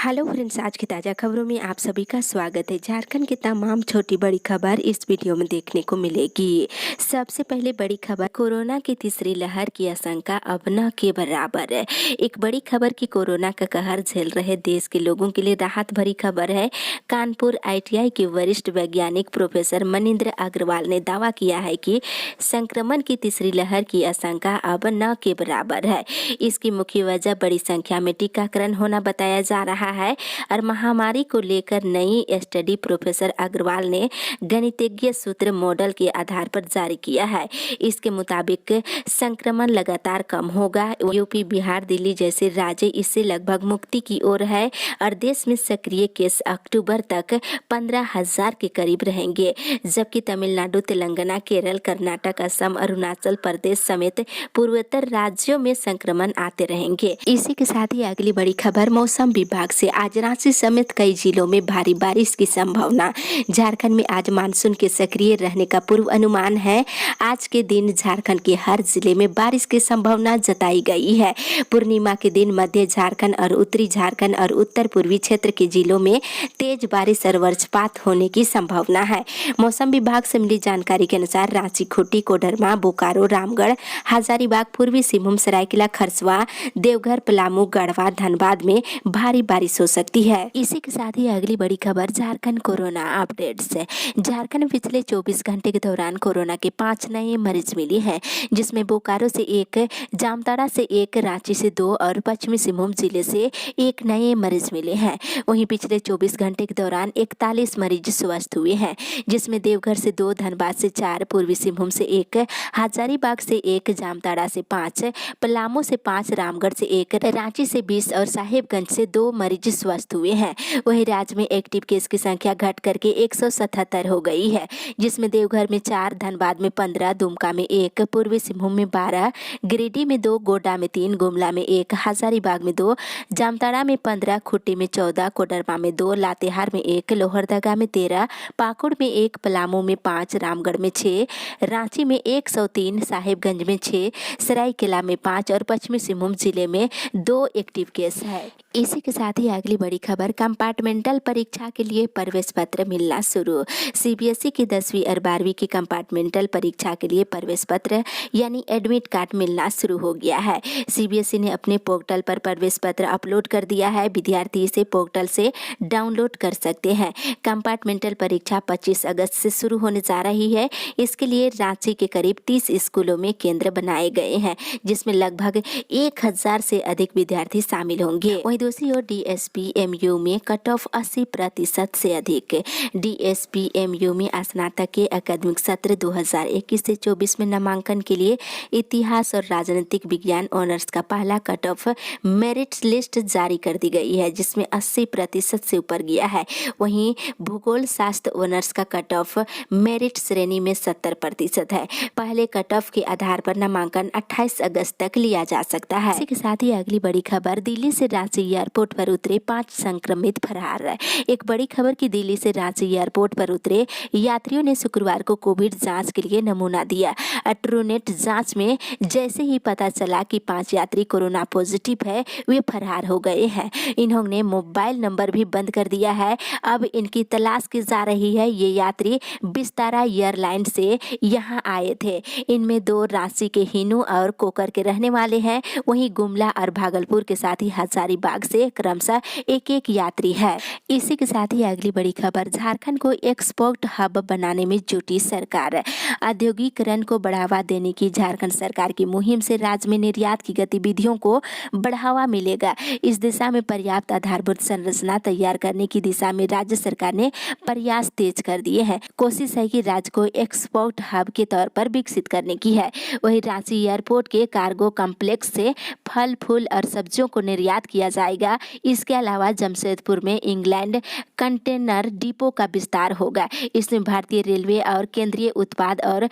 Hello friends, आज की ताज़ा खबरों में आप सभी का स्वागत है। झारखंड की तमाम छोटी बड़ी खबर इस वीडियो में देखने को मिलेगी। सबसे पहले बड़ी खबर, कोरोना की तीसरी लहर की आशंका अब न के बराबर है। एक बड़ी खबर की कोरोना का कहर झेल रहे देश के लोगों के लिए राहत भरी खबर है। कानपुर ITI के वरिष्ठ वैज्ञानिक प्रोफेसर मनिंदर अग्रवाल ने दावा किया है कि संक्रमण की तीसरी लहर की आशंका अब न के बराबर है। इसकी मुख्य वजह बड़ी संख्या में टीकाकरण होना बताया जा रहा है और महामारी को लेकर नई स्टडी प्रोफेसर अग्रवाल ने गणितज्ञ सूत्र मॉडल के आधार पर जारी किया है। इसके मुताबिक संक्रमण लगातार कम होगा। यूपी, बिहार, दिल्ली जैसे राज्य इससे लगभग मुक्ति की ओर है और देश में सक्रिय केस अक्टूबर तक 15,000 के करीब रहेंगे, जबकि तमिलनाडु, तेलंगाना, केरल, कर्नाटक, असम, अरुणाचल प्रदेश समेत पूर्वोत्तर राज्यों में संक्रमण आते रहेंगे। इसी के साथ ही अगली बड़ी खबर, मौसम विभाग से आज रांची समेत कई जिलों में भारी बारिश की संभावना। झारखंड में आज मानसून के सक्रिय रहने का पूर्व अनुमान है। आज के दिन झारखंड के हर जिले में बारिश की संभावना जताई गई है। पूर्णिमा के दिन मध्य झारखंड और उत्तरी झारखंड और उत्तर पूर्वी क्षेत्र के जिलों में तेज बारिश और वज्रपात होने की संभावना है। मौसम विभाग से मिली जानकारी के अनुसार रांची, खूंटी, कोडरमा, बोकारो, रामगढ़, हजारीबाग, पूर्वी सिंहभूम, सरायकेला खरसुआ, देवघर, पलामू, गढ़वा, धनबाद में भारी बारिश हो सकती है। इसी के साथ ही अगली बड़ी खबर, झारखंड कोरोना अपडेट्स। झारखंड में पिछले 24 घंटे के दौरान कोरोना के 5 नए मरीज मिले हैं, जिसमें बोकारो से 1, जामताड़ा से 1, रांची से 2 और पश्चिमी सिंहभूम जिले से 1 नए मरीज मिले हैं। वहीं पिछले 24 घंटे के दौरान 41 मरीज स्वस्थ हुए हैं, जिसमें देवघर से 2, धनबाद से 4, पूर्वी सिंहभूम से 1, हजारीबाग से 1, जामताड़ा से 5, पलामू से 5, रामगढ़ से 1, रांची से 20 और साहेबगंज से 2 मरीज स्वस्थ हुए हैं। वहीं राज्य में एक्टिव केस की संख्या घट करके 177 हो गई है, जिसमें देवघर में 4, धनबाद में 15, दुमका में 1, पूर्वी सिंहभूम में 12, गिरिडीह में 2, गोड्डा में 3, गुमला में 1, हजारीबाग में 2, जामताड़ा में 15, खूंटी में 14, कोडरमा में 2, लातेहार में 1, लोहरदगा में 13, पाकुड़ में 1, पलामू में 5, रामगढ़ में 6, रांची में 103, साहेबगंज में 6, सरायकेला में 5 और पश्चिमी सिंहभूम जिले में 2 एक्टिव केस है। इसी के साथ ही अगली बड़ी खबर, कंपार्टमेंटल परीक्षा के लिए प्रवेश पत्र मिलना शुरू। CBSE की 10वीं और 12वीं की कंपार्टमेंटल परीक्षा के लिए प्रवेश पत्र यानी एडमिट कार्ड मिलना शुरू हो गया है। CBSE ने अपने पोर्टल पर प्रवेश पत्र अपलोड कर दिया है। विद्यार्थी इसे पोर्टल से डाउनलोड कर सकते हैं। कंपार्टमेंटल परीक्षा 25 अगस्त से शुरू होने जा रही है। इसके लिए रांची के करीब 30 स्कूलों में केंद्र बनाए गए हैं, जिसमें लगभग 1000 से अधिक विद्यार्थी शामिल होंगे। वहीं दूसरी ओर DSP-MU में कट ऑफ 80% से अधिक। DSP-MU में स्नातक के अकादमिक सत्र 2021 से 24 में नामांकन के लिए इतिहास और राजनीतिक विज्ञान ऑनर्स का पहला कट ऑफ मेरिट लिस्ट जारी कर दी गई है, जिसमें 80% से ऊपर गया है। वहीं भूगोल शास्त्र ऑनर्स का कट ऑफ मेरिट श्रेणी में 70% है। पहले कट ऑफ के आधार पर नामांकन 28 अगस्त तक लिया जा सकता है। इसी के साथ ही अगली बड़ी खबर, दिल्ली से रांची एयरपोर्ट पर उतरे 5 संक्रमित फरार। एक बड़ी खबर कि दिल्ली से रांची एयरपोर्ट पर उतरे यात्रियों ने शुक्रवार को कोविड जांच के लिए नमूना दिया। ट्रूनेट जांच में जैसे ही पता चला कि 5 यात्री कोरोना पॉजिटिव है, वे फरार हो गए हैं। इन्होंने मोबाइल नंबर भी बंद कर दिया है। अब इनकी तलाश की जा रही है। ये यात्री विस्तारा एयरलाइन से यहाँ आए थे। इनमें 2 रांची के हिनू और कोकर के रहने वाले हैं। वहीं गुमला और भागलपुर के साथ ही हजारीबाग से क्रमशः एक यात्री है। इसी के साथ ही अगली बड़ी खबर, झारखंड को एक्सपोर्ट हब बनाने में जुटी सरकार। औद्योगिकरण को बढ़ावा देने की झारखंड सरकार की मुहिम से राज्य में निर्यात की गतिविधियों को बढ़ावा मिलेगा। इस दिशा में पर्याप्त आधारभूत संरचना तैयार करने की दिशा में राज्य सरकार ने प्रयास तेज कर दिए हैं। कोशिश है कि राज्य को एक्सपोर्ट हब के तौर पर विकसित करने की है। वहीं रांची एयरपोर्ट के कार्गो कॉम्प्लेक्स से फल, फूल और सब्जियों को निर्यात किया जाएगा। इसके अलावा जमशेदपुर में इंग्लैंड कंटेनर डिपो का विस्तार होगा। इसमें भारतीय रेलवे और केंद्रीय उत्पाद और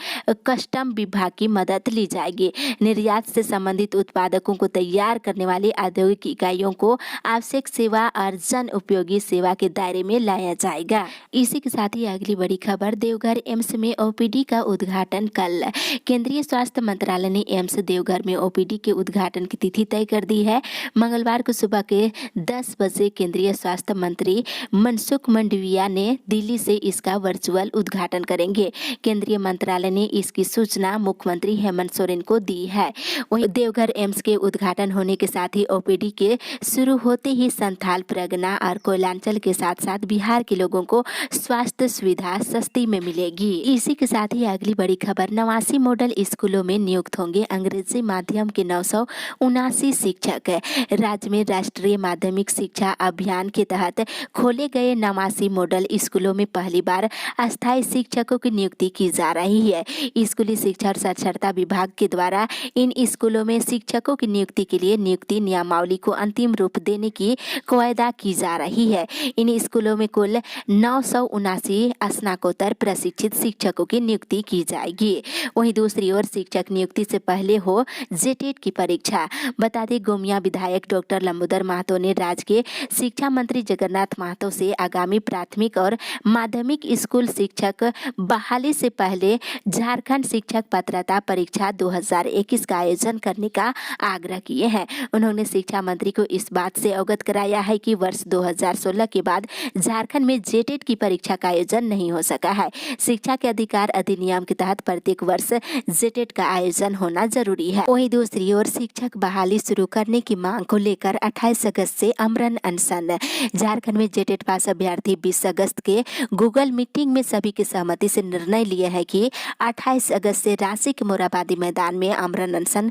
कस्टम विभाग की मदद ली जाएगी। निर्यात से संबंधित उत्पादकों को तैयार करने वाली औद्योगिक इकाइयों को आवश्यक सेवा और जन उपयोगी सेवा के दायरे में लाया जाएगा। इसी के साथ ही अगली बड़ी खबर, देवघर एम्स में OPD का उद्घाटन कल। केंद्रीय स्वास्थ्य मंत्रालय ने एम्स देवघर में OPD के उद्घाटन की तिथि तय कर दी है। मंगलवार को सुबह के 10 बजे केंद्रीय स्वास्थ्य मंत्री मनसुख मंडाविया ने दिल्ली से इसका वर्चुअल उद्घाटन करेंगे। केंद्रीय मंत्रालय ने इसकी सूचना मुख्यमंत्री हेमंत सोरेन को दी है। वहीं देवघर एम्स के उद्घाटन होने के साथ ही ओपीडी के शुरू होते ही संथाल, परगना और कोयलांचल के साथ साथ बिहार के लोगों को स्वास्थ्य सुविधा सस्ती में मिलेगी। इसी के साथ ही अगली बड़ी खबर, 89 मॉडल स्कूलों में नियुक्त होंगे अंग्रेजी माध्यम के 979 शिक्षक। राज्य में राष्ट्रीय माध्यमिक शिक्षा अभियान के तहत खोले गए 89 मॉडल स्कूलों में पहली बार अस्थायी शिक्षकों की नियुक्ति की जा रही है। स्कूली शिक्षा और साक्षरता विभाग के द्वारा इन स्कूलों में शिक्षकों की नियुक्ति के लिए नियुक्ति नियमावली को अंतिम रूप देने की कवायद की जा रही है। इन स्कूलों में कुल 979 स्नातकोत्तर प्रशिक्षित शिक्षकों की नियुक्ति की जाएगी। वहीं दूसरी ओर शिक्षक नियुक्ति से पहले हो जेटेट की परीक्षा। बता दें, गोमिया विधायक डॉक्टर लंबोदर महतो ने राज्य के शिक्षा मंत्री जगन्नाथ महतो से आगामी प्राथमिक और माध्यमिक स्कूल शिक्षक बहाली से पहले झारखंड शिक्षक पात्रता परीक्षा 2021 का आयोजन करने का आग्रह किए हैं। उन्होंने शिक्षा मंत्री को इस बात से अवगत कराया है कि वर्ष 2016 के बाद झारखंड में जेटेट की परीक्षा का आयोजन नहीं हो सका है। शिक्षा के अधिकार अधिनियम के तहत प्रत्येक वर्ष जेटेट का आयोजन होना जरूरी है। वहीं दूसरी ओर शिक्षक बहाली शुरू करने की मांग को लेकर 28 अगस्त से आमरण अनशन। झारखंड में जेटेट पास अभ्यर्थी 20 अगस्त के गूगल मीटिंग में सभी की सहमति से निर्णय लिया है कि 28 अगस्त से रांची के मोराबादी मैदान में आमरण अनशन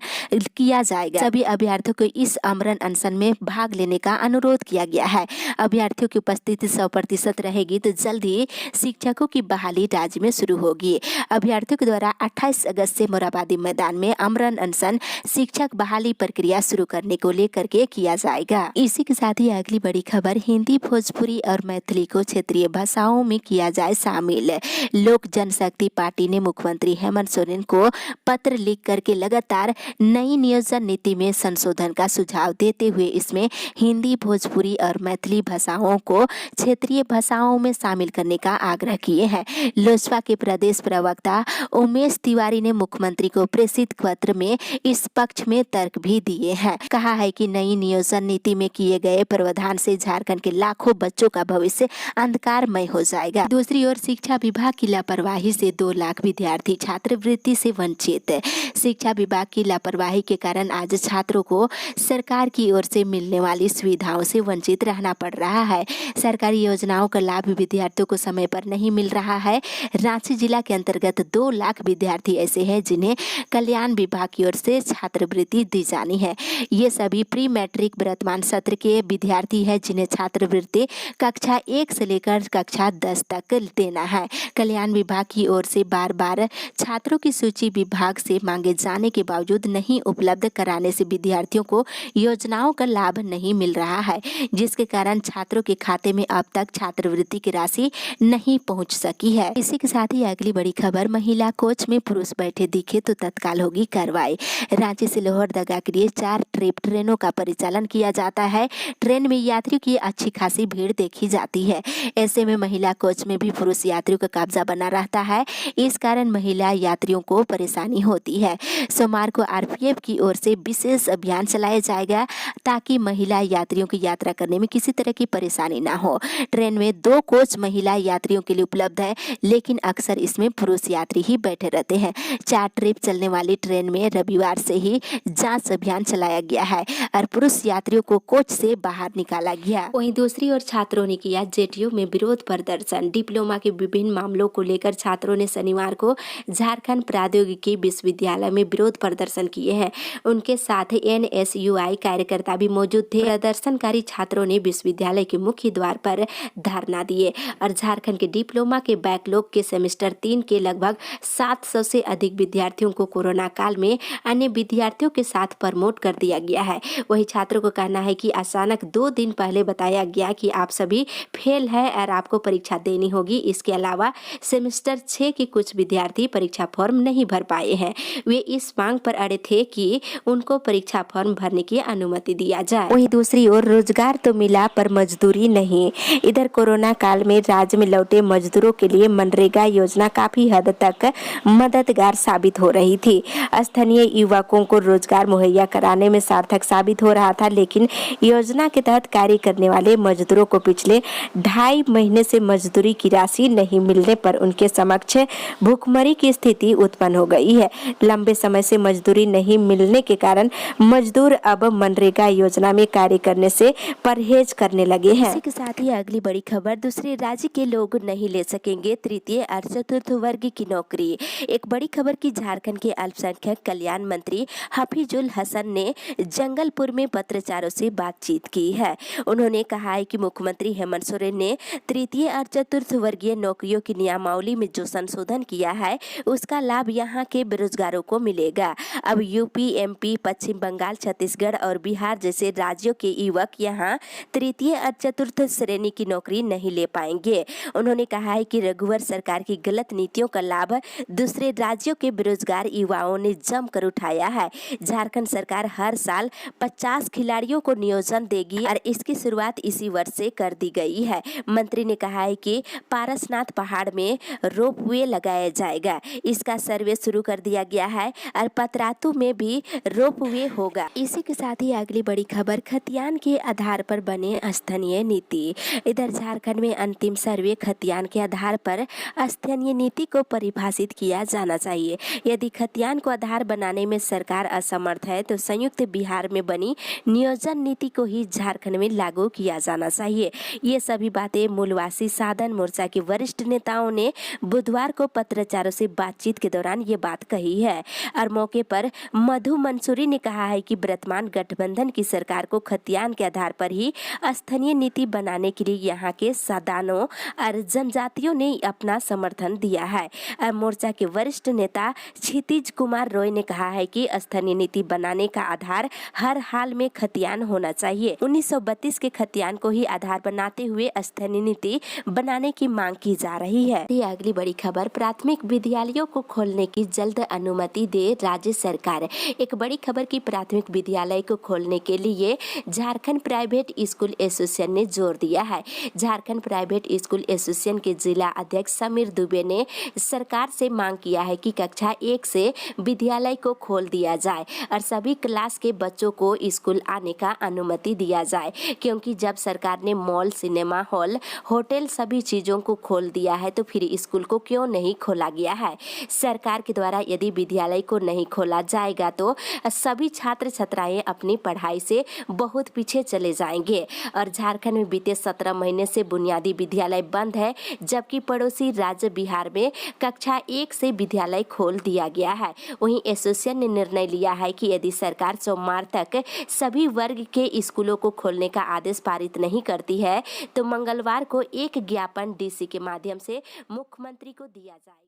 किया जाएगा। सभी अभ्यर्थियों को इस आमरण अनशन में भाग लेने का अनुरोध किया गया है। अभ्यर्थियों की उपस्थिति 100% रहेगी तो जल्द ही शिक्षकों की बहाली राज्य में शुरू होगी। अभ्यर्थियों के द्वारा 28 अगस्त से मोराबादी मैदान में आमरण अनशन शिक्षक बहाली प्रक्रिया शुरू करने को लेकर के किया जाएगा। इसी के साथ ही अगली बड़ी खबर, हिंदी, भोजपुरी और मैथिली को क्षेत्रीय भाषाओं में किया जाए शामिल। लोक जनशक्ति पार्टी ने मुख्यमंत्री हेमंत सोरेन को पत्र लिख करके लगातार नई नियोजन नीति में संशोधन का सुझाव देते हुए इसमें हिंदी, भोजपुरी और मैथिली भाषाओं को क्षेत्रीय भाषाओं में शामिल करने का आग्रह किए हैं। लोजपा के प्रदेश प्रवक्ता उमेश तिवारी ने मुख्यमंत्री को प्रेषित पत्र में इस पक्ष में तर्क भी दिए हैं। कहा है कि नई नियोजन नीति में किए गए प्रावधान से झारखंड के लाखों बच्चों का भविष्य अंधकारमय हो जाएगा। दूसरी ओर शिक्षा विभाग की लापरवाही से 2 लाख विद्यार्थी छात्रवृत्ति से वंचित। शिक्षा विभाग की लापरवाही के कारण आज छात्रों को सरकार की ओर से मिलने वाली सुविधाओं से वंचित रहना पड़ रहा है। सरकारी योजनाओं का लाभ विद्यार्थियों को समय पर नहीं मिल रहा है। रांची जिला के अंतर्गत 2 लाख विद्यार्थी ऐसे हैं जिन्हें कल्याण विभाग की ओर से छात्रवृत्ति दी जानी है। ये सभी प्री मैट्रिक वर्तमान सत्र के विद्यार्थी हैं जिन्हें छात्रवृत्ति कक्षा 1 से लेकर कक्षा 10 तक देना है। कल्याण विभाग की ओर से बार बार छात्रों की सूची विभाग से मांगे जाने के बावजूद नहीं उपलब्ध कराने से विद्यार्थियों को योजनाओं का लाभ नहीं मिल रहा है, जिसके कारण छात्रों के खाते में अब तक छात्रवृत्ति की राशि नहीं पहुंच सकी है। इसी के साथ ही अगली बड़ी खबर, महिला कोच में पुरुष बैठे दिखे तो तत्काल होगी कार्रवाई। रांची से लोहरदगा के लिए 4 ट्रेनों का परिचालन किया जाता है। ट्रेन में यात्रियों की अच्छी खासी भीड़ देखी जाती है। ऐसे में महिला कोच में भी पुरुष यात्रियों का कब्जा बना रहता है। इस कारण महिला यात्रियों को परेशानी होती है। सोमवार को आरपीएफ की ओर से विशेष अभियान चलाया जाएगा ताकि महिला यात्रियों की यात्रा करने में किसी तरह की परेशानी ना हो। ट्रेन में 2 कोच महिला यात्रियों के लिए उपलब्ध है, लेकिन अक्सर इसमें पुरुष यात्री ही बैठे रहते हैं। 4 ट्रिप चलने वाली ट्रेन में रविवार से ही जांच अभियान चलाया गया है और पुरुष यात्रियों को कोच से बाहर निकाला गया। वहीं दूसरी ओर छात्रों ने किया जेटीयू में विरोध प्रदर्शन। डिप्लोमा के विभिन्न मामलों को लेकर छात्रों ने शनिवार को झारखंड प्रौद्योगिकी विश्वविद्यालय में विरोध प्रदर्शन किए हैं। उनके साथ एनएसयूआई कार्यकर्ता भी मौजूद थे। प्रदर्शनकारी छात्रों ने विश्वविद्यालय के मुख्य द्वार पर धरना दिए और झारखंड के डिप्लोमा के बैकलॉग के सेमेस्टर 3 के लगभग 700 से अधिक विद्यार्थियों को कोरोना काल में अन्य विद्यार्थियों के साथ प्रमोट कर दिया गया है। वही छात्रों को कहना है कि अचानक 2 दिन पहले बताया गया कि आप सभी फेल है और आपको परीक्षा देनी होगी। इसके अलावा सेमेस्टर 6 के कुछ विद्यार्थी परीक्षा फॉर्म नहीं भर पाए हैं। वे इस मांग पर अड़े थे कि उनको परीक्षा फॉर्म भरने की अनुमति दिया जाए। वहीं दूसरी ओर रोजगार तो मिला पर मजदूरी नहीं। इधर कोरोना काल में राज्य में लौटे मजदूरों के लिए मनरेगा योजना काफी हद तक मददगार साबित हो रही थी। स्थानीय युवकों को रोजगार मुहैया कराने में सार्थक साबित हो रहा था, लेकिन लेकिन योजना के तहत कार्य करने वाले मजदूरों को पिछले 2.5 महीने से मजदूरी की राशि नहीं मिलने पर उनके समक्ष भूखमरी की स्थिति उत्पन्न हो गई है। लंबे समय से मजदूरी नहीं मिलने के कारण मजदूर अब मनरेगा योजना में कार्य करने से परहेज करने लगे हैं। इसी के साथ ही अगली बड़ी खबर, दूसरे राज्य के लोग नहीं ले सकेंगे तृतीय और चतुर्थ वर्ग की नौकरी। एक बड़ी खबर की झारखंड के अल्पसंख्यक कल्याण मंत्री हफीजुल हसन ने जंगलपुर में पत्रकारों से बातचीत की है। उन्होंने कहा है कि मुख्यमंत्री हेमंत सोरेन ने तृतीय और चतुर्थ वर्गीय नौकरियों की नियमावली में जो संशोधन किया है उसका लाभ यहाँ के बेरोजगारों को मिलेगा। अब यूपी, एमपी, पश्चिम बंगाल, छत्तीसगढ़ और बिहार जैसे राज्यों के युवक यहाँ तृतीय और चतुर्थ श्रेणी की नौकरी नहीं ले पाएंगे। उन्होंने कहा है कि रघुवर सरकार की गलत नीतियों का लाभ दूसरे राज्यों के बेरोजगार युवाओं ने जमकर उठाया है। झारखंड सरकार हर साल 50 खिलाड़ियों को नियोजन देगी और इसकी शुरुआत इसी वर्ष से कर दी गई है। मंत्री ने कहा है कि पारसनाथ पहाड़ में रोपवे लगाया जाएगा, इसका सर्वे शुरू कर दिया गया है और पतरातू में भी रोपवे होगा। इसी के साथ ही अगली बड़ी खबर, खतियान के आधार पर बने स्थानीय नीति। इधर झारखंड में अंतिम सर्वे खतियान के आधार पर स्थानीय नीति को परिभाषित किया जाना चाहिए। यदि खतियान को आधार बनाने में सरकार असमर्थ है तो संयुक्त बिहार में बनी नियोजन नीति को ही झारखंड में लागू किया जाना चाहिए। ये सभी बातें मूलवासी साधन मोर्चा के वरिष्ठ नेताओं ने बुधवार को पत्रकारों से बातचीत के दौरान ये बात कही है। और मौके पर मधु मंसूरी ने कहा है कि वर्तमान गठबंधन की सरकार को खतियान के आधार पर ही स्थानीय नीति बनाने के लिए यहाँ के सादानों और जनजातियों ने अपना समर्थन दिया है। और मोर्चा के वरिष्ठ नेता क्षितिज कुमार रॉय ने कहा है कि स्थानीय नीति बनाने का आधार हर हाल में खतियान होना चाहिए। 1932 के खतियान को ही आधार बनाते हुए स्थानीय नीति बनाने की मांग की जा रही है। ये अगली बड़ी खबर, प्राथमिक विद्यालयों को खोलने की जल्द अनुमति दे राज्य सरकार। एक बड़ी खबर की प्राथमिक विद्यालय को खोलने के लिए झारखंड प्राइवेट स्कूल एसोसिएशन ने जोर दिया है। झारखंड प्राइवेट स्कूल एसोसिएशन के जिला अध्यक्ष समीर दुबे ने सरकार से मांग किया है कि कक्षा 1 से विद्यालय को खोल दिया जाए और सभी क्लास के बच्चों को स्कूल आने का अनुमति दिया जाए, क्योंकि जब सरकार ने मॉल, सिनेमा हॉल, होटल सभी चीजों को खोल दिया है तो फिर स्कूल को क्यों नहीं खोला गया है। सरकार के द्वारा यदि विद्यालय को नहीं खोला जाएगा तो सभी छात्र छात्राएं अपनी पढ़ाई से बहुत पीछे चले जाएंगे। और झारखंड में बीते 17 महीने से बुनियादी विद्यालय बंद है, जबकि पड़ोसी राज्य बिहार में कक्षा 1 से विद्यालय खोल दिया गया है। वहीं एसोसिएशन ने निर्णय लिया है कि यदि सरकार सोमवार तक सभी वर्ग के स्कूलों को खोलने का आदेश पारित नहीं करती है तो मंगलवार को एक ज्ञापन डीसी के माध्यम से मुख्यमंत्री को दिया जाएगा।